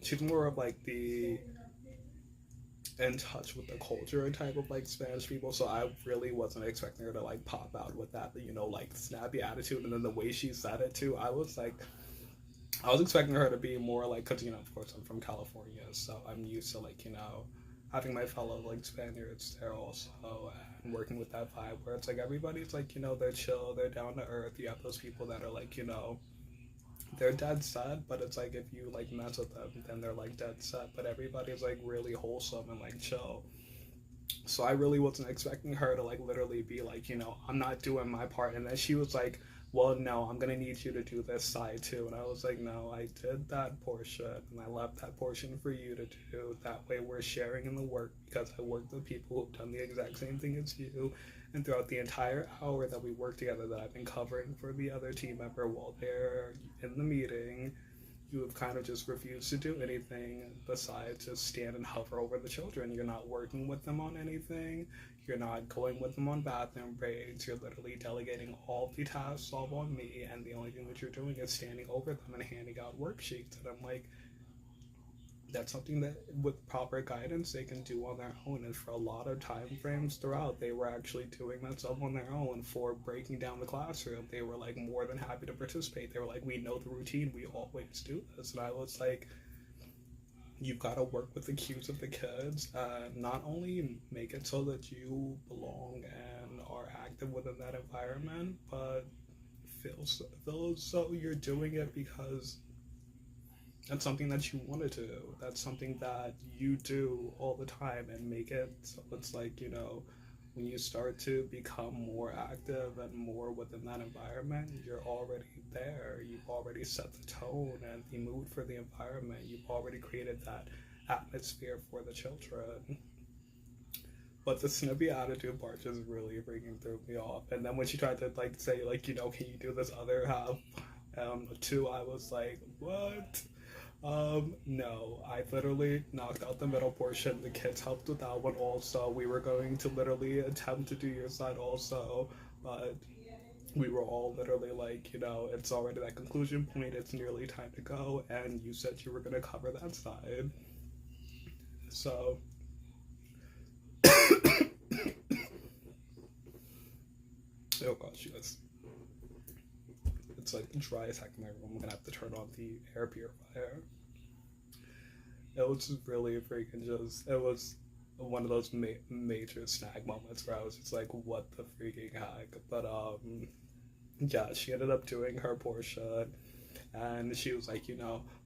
she's more of like the in touch with the culture type of like Spanish people. So I really wasn't expecting her to like pop out with that, like snappy attitude. And then the way she said it too, I was expecting her to be more like, because of course I'm from California, so I'm used to like having my fellow like Spaniards there also, and working with that vibe where it's like everybody's like they're chill, they're down to earth. You have those people that are like they're dead set, but it's like if you like mess with them, then they're like dead set. But everybody's like really wholesome and like chill. So I really wasn't expecting her to like literally be like, I'm not doing my part. And then she was like, well, no, I'm gonna need you to do this side too. And I was like, no, I did that portion and I left that portion for you to do. That way we're sharing in the work, because I work with people who've done the exact same thing as you. And throughout the entire hour that we worked together, that I've been covering for the other team member while they're in the meeting, you have kind of just refused to do anything besides just stand and hover over the children. You're not working with them on anything. You're not going with them on bathroom breaks. You're literally delegating all the tasks all on me, and the only thing that you're doing is standing over them and handing out worksheets. And I'm like, that's something that with proper guidance they can do on their own. And for a lot of time frames throughout, they were actually doing that stuff on their own. For breaking down the classroom, they were like more than happy to participate. They were like, we know the routine, we always do this. And I was like, you've got to work with the cues of the kids, and not only make it so that you belong and are active within that environment, but feel so you're doing it because that's something that you want to do. That's something that you do all the time, and make it so it's like, when you start to become more active and more within that environment, you're already there. You've already set the tone and the mood for the environment. You've already created that atmosphere for the children. But the snippy attitude part just really freaking threw me off. And then when she tried to like say like, can you do this other half too, I was like, what? No, I literally knocked out the middle portion. The kids helped with that one also. We were going to literally attempt to do your side also, but we were all literally like, it's already that conclusion point. It's nearly time to go, and you said you were going to cover that side. So, oh gosh, yes. It's like dry as heck in my room. I'm going to have to turn on the air purifier. It was just really freaking it was one of those major snag moments where I was just like, what the freaking heck? But yeah, she ended up doing her portion, and she was like,